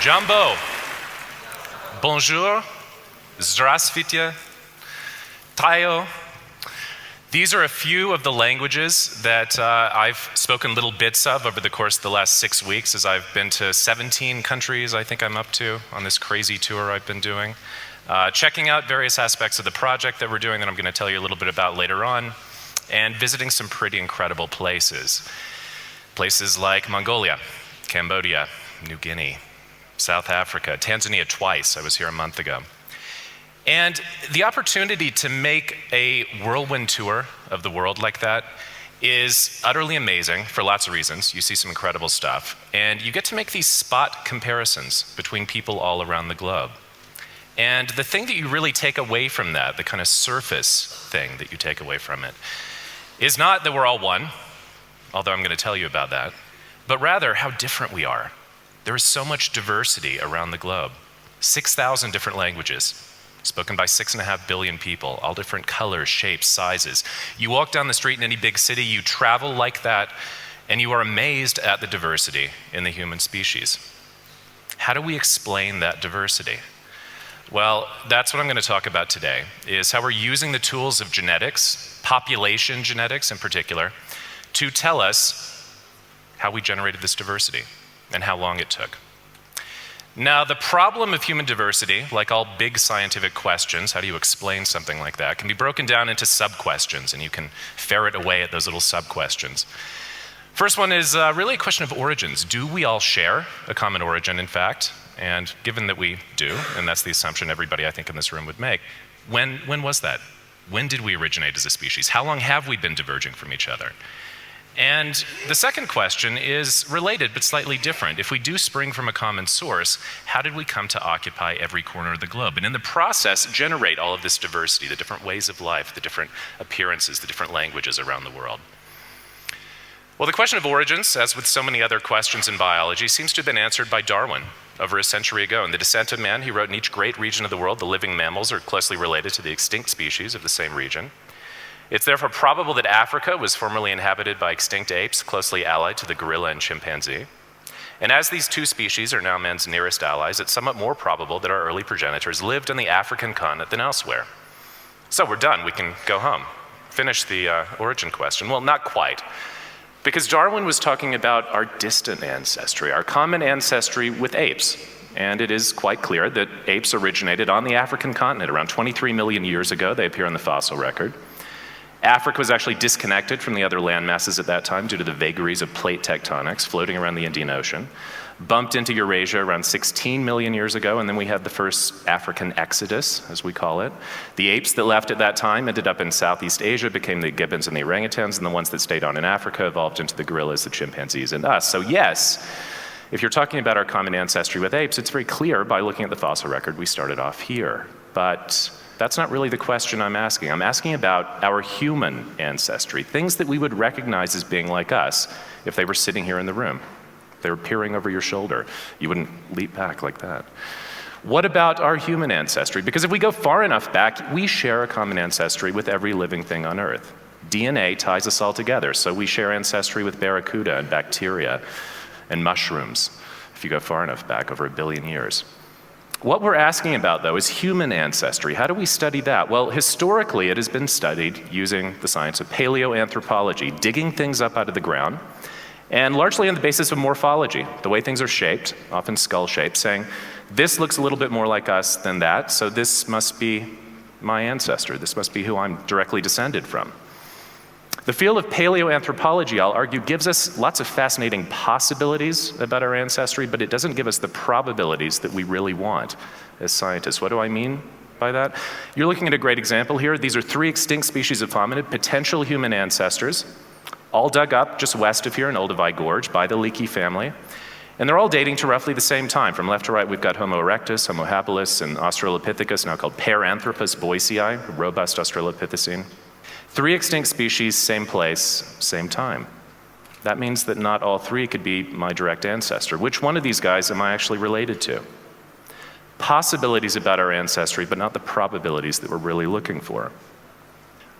Jumbo. Bonjour. Здравствуйте. Tayo. These are a few of the languages that I've spoken little bits of over the course of the last 6 weeks as I've been to 17 countries, I think I'm up to, on this crazy tour I've been doing. Checking out various aspects of the project that we're doing that I'm going to tell you a little bit about later on, and visiting some pretty incredible places. Places like Mongolia, Cambodia, New Guinea, South Africa, Tanzania twice. I was here a month ago. And the opportunity to make a whirlwind tour of the world like that is utterly amazing for lots of reasons. You see some incredible stuff, and you get to make these spot comparisons between people all around the globe. And the thing that you really take away from that, the kind of surface thing that you take away from it, is not that we're all one, although I'm going to tell you about that, but rather how different we are. There is so much diversity around the globe. 6,000 different languages, spoken by 6.5 billion people, all different colors, shapes, sizes. You walk down the street in any big city, you travel like that, and you are amazed at the diversity in the human species. How do we explain that diversity? Well, that's what I'm going to talk about today, is how we're using the tools of genetics, population genetics in particular, to tell us how we generated this diversity and how long it took. Now, the problem of human diversity, like all big scientific questions, how do you explain something like that, can be broken down into sub-questions, and you can ferret away at those little sub-questions. First one is really a question of origins. Do we all share a common origin, in fact? And given that we do, and that's the assumption everybody I think in this room would make, when was that? When did we originate as a species? How long have we been diverging from each other? And the second question is related but slightly different. If we do spring from a common source, how did we come to occupy every corner of the globe? And in the process, generate all of this diversity, the different ways of life, the different appearances, the different languages around the world? Well, the question of origins, as with so many other questions in biology, seems to have been answered by Darwin over a century ago. In The Descent of Man, he wrote, in each great region of the world, the living mammals are closely related to the extinct species of the same region. It's therefore probable that Africa was formerly inhabited by extinct apes, closely allied to the gorilla and chimpanzee. And as these two species are now man's nearest allies, it's somewhat more probable that our early progenitors lived on the African continent than elsewhere. So we're done, we can go home. Finish the origin question. Well, not quite. Because Darwin was talking about our distant ancestry, our common ancestry with apes. And it is quite clear that apes originated on the African continent around 23 million years ago. They appear on the fossil record. Africa was actually disconnected from the other land masses at that time due to the vagaries of plate tectonics floating around the Indian Ocean. Bumped into Eurasia around 16 million years ago, and then we had the first African exodus, as we call it. The apes that left at that time ended up in Southeast Asia, became the gibbons and the orangutans, and the ones that stayed on in Africa evolved into the gorillas, the chimpanzees, and us. So yes, if you're talking about our common ancestry with apes, it's very clear by looking at the fossil record we started off here. But that's not really the question I'm asking. I'm asking about our human ancestry, things that we would recognize as being like us if they were sitting here in the room. They were peering over your shoulder. You wouldn't leap back like that. What about our human ancestry? Because if we go far enough back, we share a common ancestry with every living thing on Earth. DNA ties us all together, so we share ancestry with barracuda and bacteria and mushrooms, if you go far enough back, over 1 billion years. What we're asking about, though, is human ancestry. How do we study that? Well, historically, it has been studied using the science of paleoanthropology, digging things up out of the ground, and largely on the basis of morphology, the way things are shaped, often skull-shaped, saying, this looks a little bit more like us than that, so this must be my ancestor. This must be who I'm directly descended from. The field of paleoanthropology, I'll argue, gives us lots of fascinating possibilities about our ancestry, but it doesn't give us the probabilities that we really want as scientists. What do I mean by that? You're looking at a great example here. These are 3 extinct species of hominid, potential human ancestors, all dug up just west of here in Olduvai Gorge by the Leakey family. And they're all dating to roughly the same time. From left to right, we've got Homo erectus, Homo habilis, and Australopithecus, now called Paranthropus boisei, a robust Australopithecine. 3 extinct species, same place, same time. That means that not all 3 could be my direct ancestor. Which one of these guys am I actually related to? Possibilities about our ancestry, but not the probabilities that we're really looking for.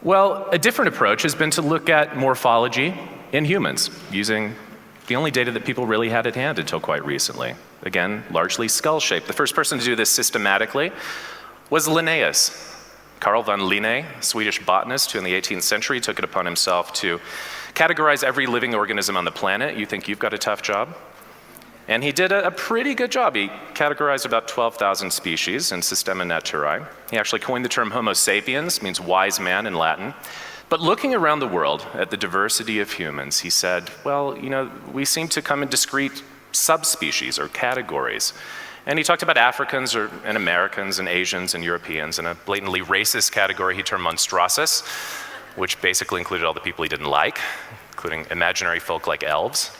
Well, a different approach has been to look at morphology in humans using the only data that people really had at hand until quite recently. Again, largely skull-shaped. The first person to do this systematically was Linnaeus. Carl von Linné, a Swedish botanist who in the 18th century took it upon himself to categorize every living organism on the planet. You think you've got a tough job? And he did a pretty good job. He categorized about 12,000 species in Systema Naturae. He actually coined the term Homo sapiens, means wise man in Latin. But looking around the world at the diversity of humans, he said, well, we seem to come in discrete subspecies or categories. And he talked about Africans and Americans and Asians and Europeans in a blatantly racist category he termed monstrossus, which basically included all the people he didn't like, including imaginary folk like elves.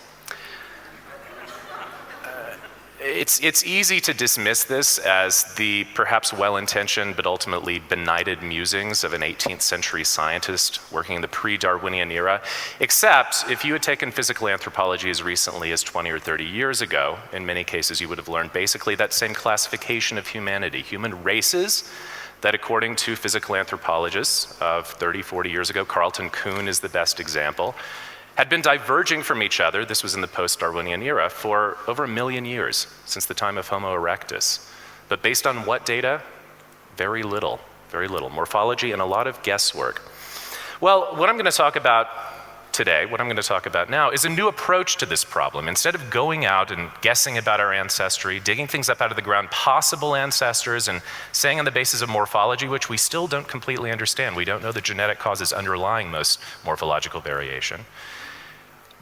It's easy to dismiss this as the perhaps well-intentioned but ultimately benighted musings of an 18th century scientist working in the pre-Darwinian era, except if you had taken physical anthropology as recently as 20 or 30 years ago, in many cases you would have learned basically that same classification of humanity, human races, that according to physical anthropologists of 30, 40 years ago, Carlton Kuhn is the best example, had been diverging from each other, this was in the post-Darwinian era, for over 1 million years, since the time of Homo erectus. But based on what data? Very little. Morphology and a lot of guesswork. Well, what I'm going to talk about today, what I'm going to talk about now, is a new approach to this problem. Instead of going out and guessing about our ancestry, digging things up out of the ground, possible ancestors, and saying on the basis of morphology, which we still don't completely understand, we don't know the genetic causes underlying most morphological variation.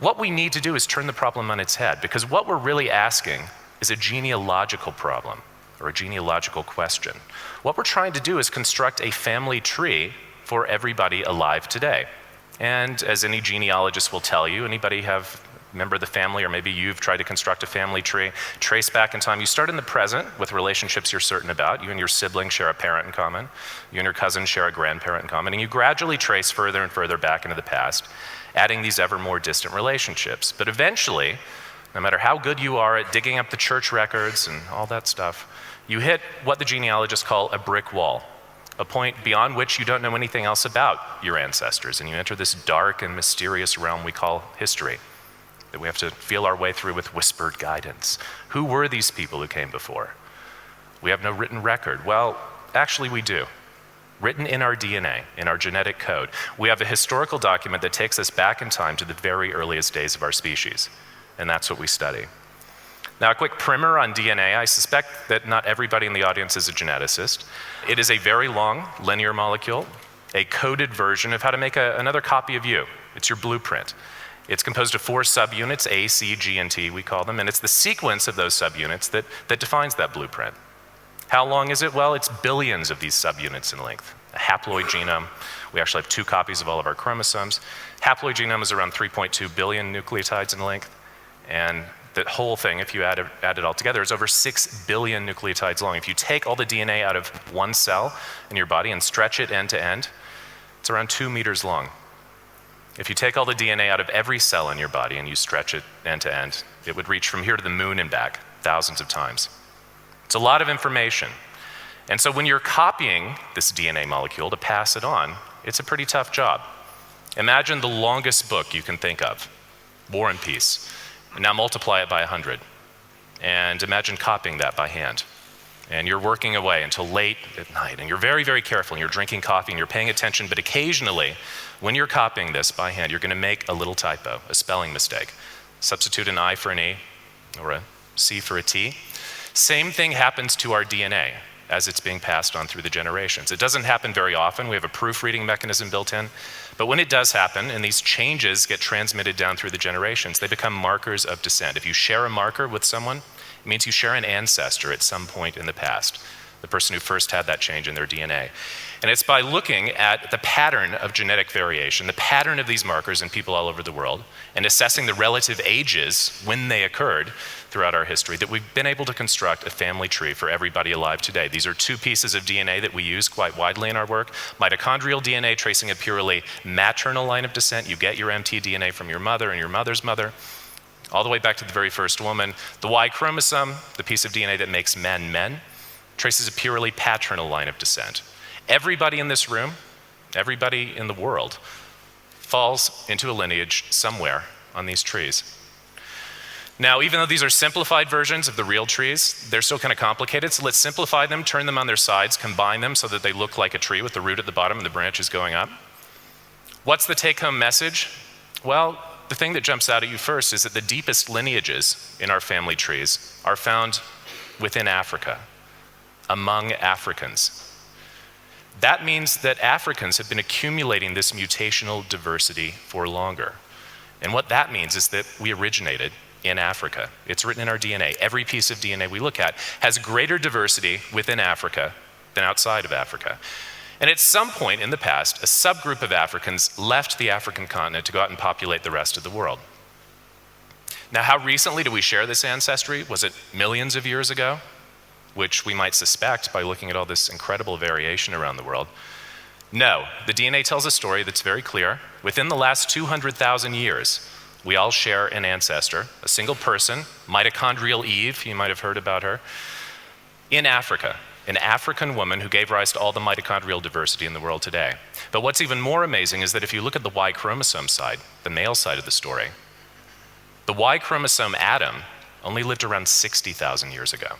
What we need to do is turn the problem on its head, because what we're really asking is a genealogical problem, or a genealogical question. What we're trying to do is construct a family tree for everybody alive today. And as any genealogist will tell you, anybody have a member of the family, or maybe you've tried to construct a family tree, trace back in time. You start in the present with relationships you're certain about. You and your sibling share a parent in common. You and your cousin share a grandparent in common. And you gradually trace further and further back into the past, adding these ever more distant relationships. But eventually, no matter how good you are at digging up the church records and all that stuff, you hit what the genealogists call a brick wall, a point beyond which you don't know anything else about your ancestors, and you enter this dark and mysterious realm we call history, that we have to feel our way through with whispered guidance. Who were these people who came before? We have no written record. Well, actually we do. Written in our DNA, in our genetic code. We have a historical document that takes us back in time to the very earliest days of our species, and that's what we study. Now, a quick primer on DNA. I suspect that not everybody in the audience is a geneticist. It is a very long linear molecule, a coded version of how to make another copy of you. It's your blueprint. It's composed of 4 subunits, A, C, G, and T, we call them, and it's the sequence of those subunits that defines that blueprint. How long is it? Well, it's billions of these subunits in length. A haploid genome, we actually have 2 copies of all of our chromosomes. Haploid genome is around 3.2 billion nucleotides in length, and the whole thing, if you add it all together, is over 6 billion nucleotides long. If you take all the DNA out of one cell in your body and stretch it end to end, it's around 2 meters long. If you take all the DNA out of every cell in your body and you stretch it end to end, it would reach from here to the moon and back thousands of times. It's a lot of information. And so when you're copying this DNA molecule to pass it on, it's a pretty tough job. Imagine the longest book you can think of, War and Peace, and now multiply it by 100. And imagine copying that by hand. And you're working away until late at night, and you're very, very careful, and you're drinking coffee, and you're paying attention, but occasionally, when you're copying this by hand, you're gonna make a little typo, a spelling mistake. Substitute an I for an E, or a C for a T. Same thing happens to our DNA as it's being passed on through the generations. It doesn't happen very often. We have a proofreading mechanism built in. But when it does happen, and these changes get transmitted down through the generations, they become markers of descent. If you share a marker with someone, it means you share an ancestor at some point in the past, the person who first had that change in their DNA. And it's by looking at the pattern of genetic variation, the pattern of these markers in people all over the world, and assessing the relative ages when they occurred throughout our history, that we've been able to construct a family tree for everybody alive today. These are 2 pieces of DNA that we use quite widely in our work. Mitochondrial DNA tracing a purely maternal line of descent. You get your mtDNA from your mother and your mother's mother, all the way back to the very first woman. The Y chromosome, the piece of DNA that makes men men, traces a purely paternal line of descent. Everybody in this room, everybody in the world, falls into a lineage somewhere on these trees. Now, even though these are simplified versions of the real trees, they're still kind of complicated, so let's simplify them, turn them on their sides, combine them so that they look like a tree with the root at the bottom and the branches going up. What's the take-home message? Well, the thing that jumps out at you first is that the deepest lineages in our family trees are found within Africa, among Africans. That means that Africans have been accumulating this mutational diversity for longer. And what that means is that we originated in Africa. It's written in our DNA. Every piece of DNA we look at has greater diversity within Africa than outside of Africa. And at some point in the past, a subgroup of Africans left the African continent to go out and populate the rest of the world. Now, how recently do we share this ancestry? Was it millions of years ago? Which we might suspect by looking at all this incredible variation around the world. No, the DNA tells a story that's very clear. Within the last 200,000 years, we all share an ancestor, a single person, mitochondrial Eve, you might have heard about her, in Africa, an African woman who gave rise to all the mitochondrial diversity in the world today. But what's even more amazing is that if you look at the Y chromosome side, the male side of the story, the Y chromosome Adam only lived around 60,000 years ago.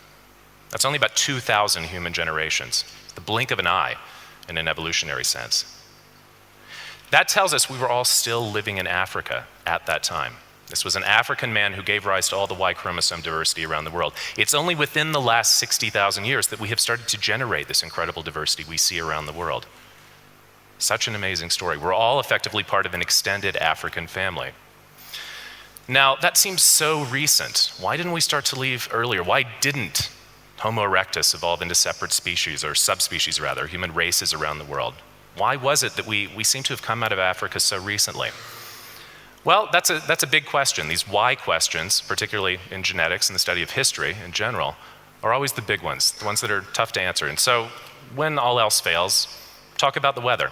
That's only about 2,000 human generations, the blink of an eye in an evolutionary sense. That tells us we were all still living in Africa at that time. This was an African man who gave rise to all the Y chromosome diversity around the world. It's only within the last 60,000 years that we have started to generate this incredible diversity we see around the world. Such an amazing story. We're all effectively part of an extended African family. Now, that seems so recent. Why didn't we start to leave earlier? Why didn't Homo erectus evolve into separate species, or subspecies rather, human races around the world? Why was it that we seem to have come out of Africa so recently? Well, that's a big question. These why questions, particularly in genetics and the study of history in general, are always the big ones, the ones that are tough to answer. And so, when all else fails, talk about the weather.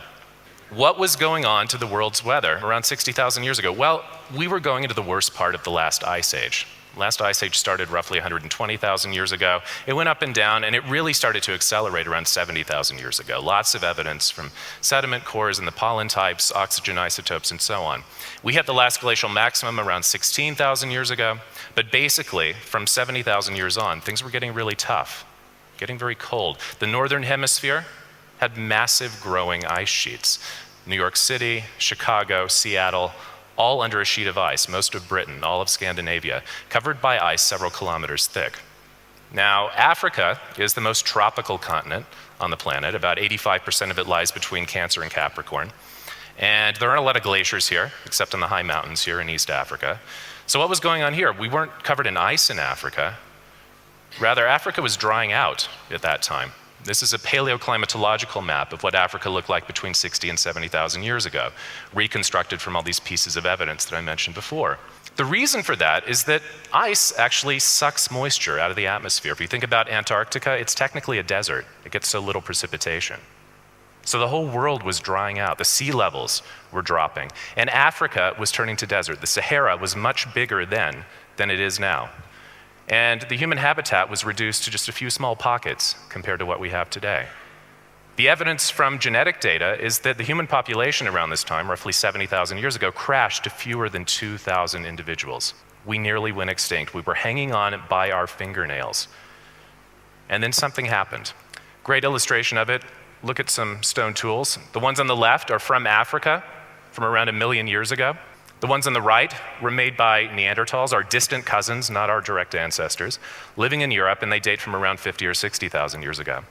What was going on to the world's weather around 60,000 years ago? Well, we were going into the worst part of the last ice age. Last ice age started roughly 120,000 years ago. It went up and down, and it really started to accelerate around 70,000 years ago. Lots of evidence from sediment cores and the pollen types, oxygen isotopes, and so on. We hit the last glacial maximum around 16,000 years ago, but basically, from 70,000 years on, things were getting really tough, getting very cold. The northern hemisphere had massive growing ice sheets. New York City, Chicago, Seattle, all under a sheet of ice, most of Britain, all of Scandinavia, covered by ice several kilometers thick. Now, Africa is the most tropical continent on the planet. About 85% of it lies between Cancer and Capricorn. And there aren't a lot of glaciers here, except in the high mountains here in East Africa. So what was going on here? We weren't covered in ice in Africa. Rather, Africa was drying out at that time. This is a paleoclimatological map of what Africa looked like between 60 and 70,000 years ago, reconstructed from all these pieces of evidence that I mentioned before. The reason for that is that ice actually sucks moisture out of the atmosphere. If you think about Antarctica, it's technically a desert. It gets so little precipitation. So the whole world was drying out. The sea levels were dropping. And Africa was turning to desert. The Sahara was much bigger then than it is now. And the human habitat was reduced to just a few small pockets compared to what we have today. The evidence from genetic data is that the human population around this time, roughly 70,000 years ago, crashed to fewer than 2,000 individuals. We nearly went extinct. We were hanging on by our fingernails. And then something happened. Great illustration of it. Look at some stone tools. The ones on the left are from Africa, from around 1 million years ago. The ones on the right were made by Neanderthals, our distant cousins, not our direct ancestors, living in Europe, and they date from around 50 or 60,000 years ago.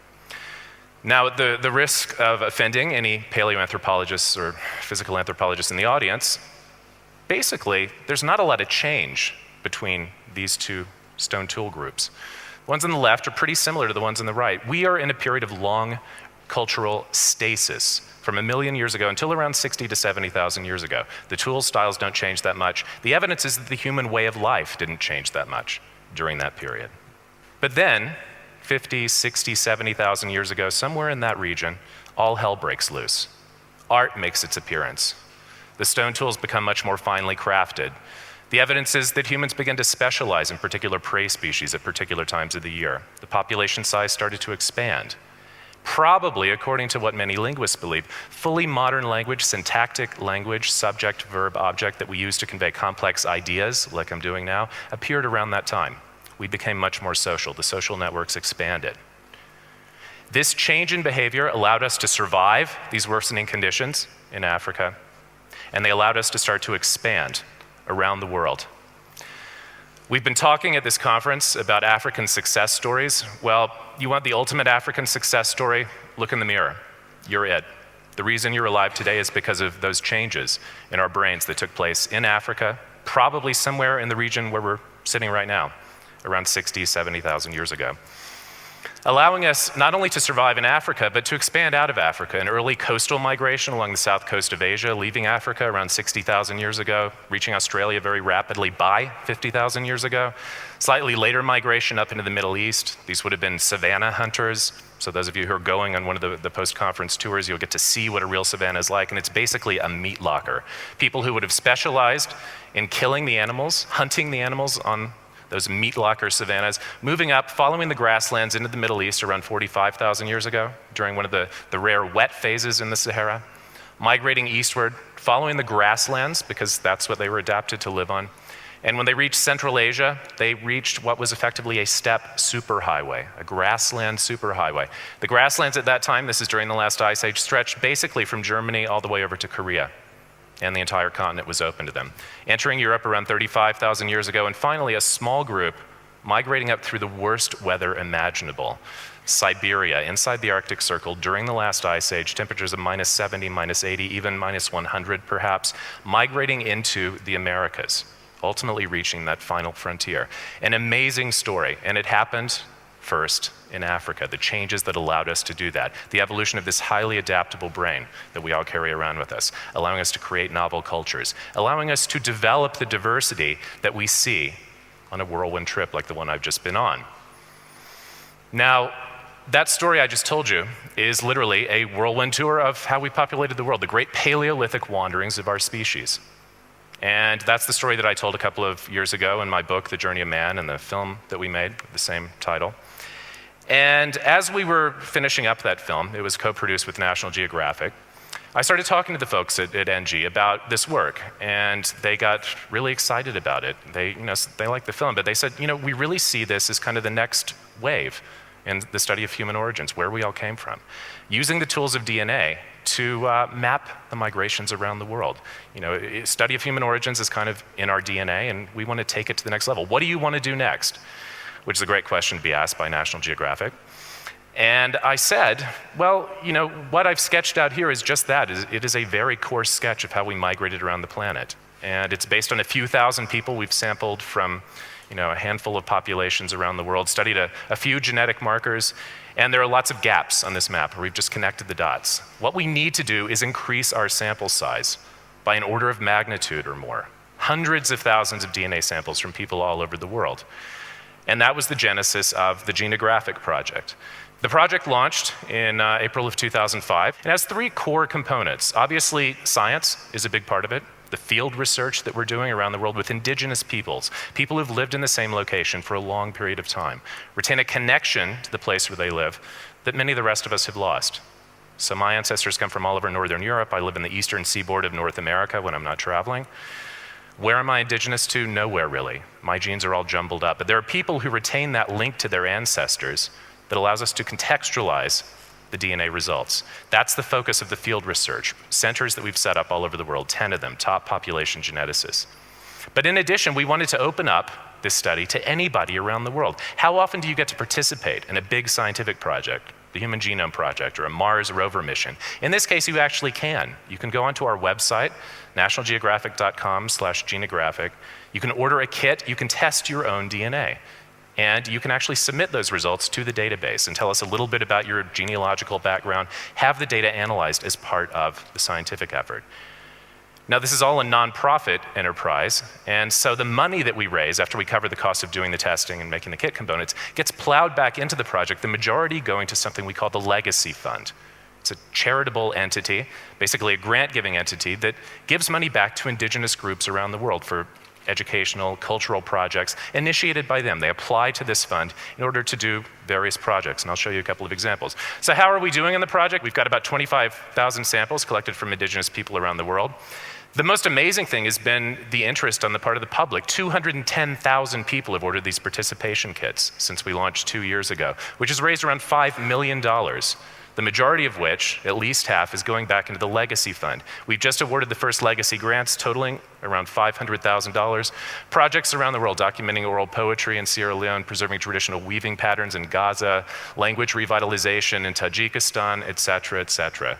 Now, the risk of offending any paleoanthropologists or physical anthropologists in the audience, basically, there's not a lot of change between these two stone tool groups. The ones on the left are pretty similar to the ones on the right. We are in a period of long cultural stasis from 1 million years ago until around 60 to 70,000 years ago. The tool styles don't change that much. The evidence is that the human way of life didn't change that much during that period. But then, 50, 60, 70,000 years ago, somewhere in that region, all hell breaks loose. Art makes its appearance. The stone tools become much more finely crafted. The evidence is that humans began to specialize in particular prey species at particular times of the year. The population size started to expand. Probably, according to what many linguists believe, fully modern language, syntactic language, subject, verb, object that we use to convey complex ideas, like I'm doing now, appeared around that time. We became much more social. The social networks expanded. This change in behavior allowed us to survive these worsening conditions in Africa, and they allowed us to start to expand around the world. We've been talking at this conference about African success stories. Well, you want the ultimate African success story? Look in the mirror. You're it. The reason you're alive today is because of those changes in our brains that took place in Africa, probably somewhere in the region where we're sitting right now, around 60, 70,000 years ago. Allowing us not only to survive in Africa, but to expand out of Africa. An early coastal migration along the south coast of Asia, leaving Africa around 60,000 years ago, reaching Australia very rapidly by 50,000 years ago. Slightly later migration up into the Middle East. These would have been savanna hunters. So those of you who are going on one of the post-conference tours, you'll get to see what a real savanna is like, and it's basically a meat locker. People who would have specialized in killing the animals, hunting the animals on those meat locker savannas, moving up, following the grasslands into the Middle East around 45,000 years ago, during one of the rare wet phases in the Sahara, migrating eastward, following the grasslands, because that's what they were adapted to live on. And when they reached Central Asia, they reached what was effectively a steppe superhighway, a grassland superhighway. The grasslands at that time, this is during the last ice age, stretched basically from Germany all the way over to Korea. And the entire continent was open to them. Entering Europe around 35,000 years ago, and finally a small group migrating up through the worst weather imaginable. Siberia, inside the Arctic Circle, during the last ice age, temperatures of minus 70, minus 80, even minus 100 perhaps, migrating into the Americas, ultimately reaching that final frontier. An amazing story, and it happened first in Africa, the changes that allowed us to do that, the evolution of this highly adaptable brain that we all carry around with us, allowing us to create novel cultures, allowing us to develop the diversity that we see on a whirlwind trip like the one I've just been on. Now, that story I just told you is literally a whirlwind tour of how we populated the world, the great Paleolithic wanderings of our species. And that's the story that I told a couple of years ago in my book, The Journey of Man, and the film that we made with the same title. And as we were finishing up that film, it was co-produced with National Geographic, I started talking to the folks at NG about this work, and they got really excited about it. They liked the film, but they said, we really see this as kind of the next wave in the study of human origins, where we all came from, using the tools of DNA to map the migrations around the world. Study of human origins is kind of in our DNA, and we want to take it to the next level. What do you want to do next? Which is a great question to be asked by National Geographic. And I said, well, what I've sketched out here is just that. It is a very coarse sketch of how we migrated around the planet. And it's based on a few thousand people we've sampled from a handful of populations around the world, studied a few genetic markers, and there are lots of gaps on this map where we've just connected the dots. What we need to do is increase our sample size by an order of magnitude or more. Hundreds of thousands of DNA samples from people all over the world. And that was the genesis of the Genographic project. The project launched in April of 2005. It has three core components. Obviously, science is a big part of it. The field research that we're doing around the world with indigenous peoples, people who've lived in the same location for a long period of time, retain a connection to the place where they live that many of the rest of us have lost. So my ancestors come from all over Northern Europe. I live in the eastern seaboard of North America when I'm not traveling. Where am I indigenous to? Nowhere, really. My genes are all jumbled up. But there are people who retain that link to their ancestors that allows us to contextualize the DNA results. That's the focus of the field research, centers that we've set up all over the world, 10 of them, top population geneticists. But in addition, we wanted to open up this study to anybody around the world. How often do you get to participate in a big scientific project, the Human Genome Project or a Mars rover mission? In this case, you actually can. You can go onto our website, nationalgeographic.com/genographic. You can order a kit, you can test your own DNA. And you can actually submit those results to the database and tell us a little bit about your genealogical background, have the data analyzed as part of the scientific effort. Now, this is all a nonprofit enterprise, and so the money that we raise after we cover the cost of doing the testing and making the kit components gets plowed back into the project, the majority going to something we call the Legacy Fund. It's a charitable entity, basically a grant-giving entity that gives money back to indigenous groups around the world for educational, cultural projects initiated by them. They apply to this fund in order to do various projects, and I'll show you a couple of examples. So how are we doing in the project? We've got about 25,000 samples collected from Indigenous people around the world. The most amazing thing has been the interest on the part of the public. 210,000 people have ordered these participation kits since we launched 2 years ago, which has raised around $5 million. The majority of which, at least half, is going back into the Legacy Fund. We've just awarded the first Legacy grants totaling around $500,000. Projects around the world documenting oral poetry in Sierra Leone, preserving traditional weaving patterns in Gaza, language revitalization in Tajikistan, et cetera, et cetera.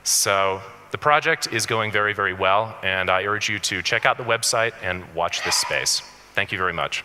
So the project is going very, very well, and I urge you to check out the website and watch this space. Thank you very much.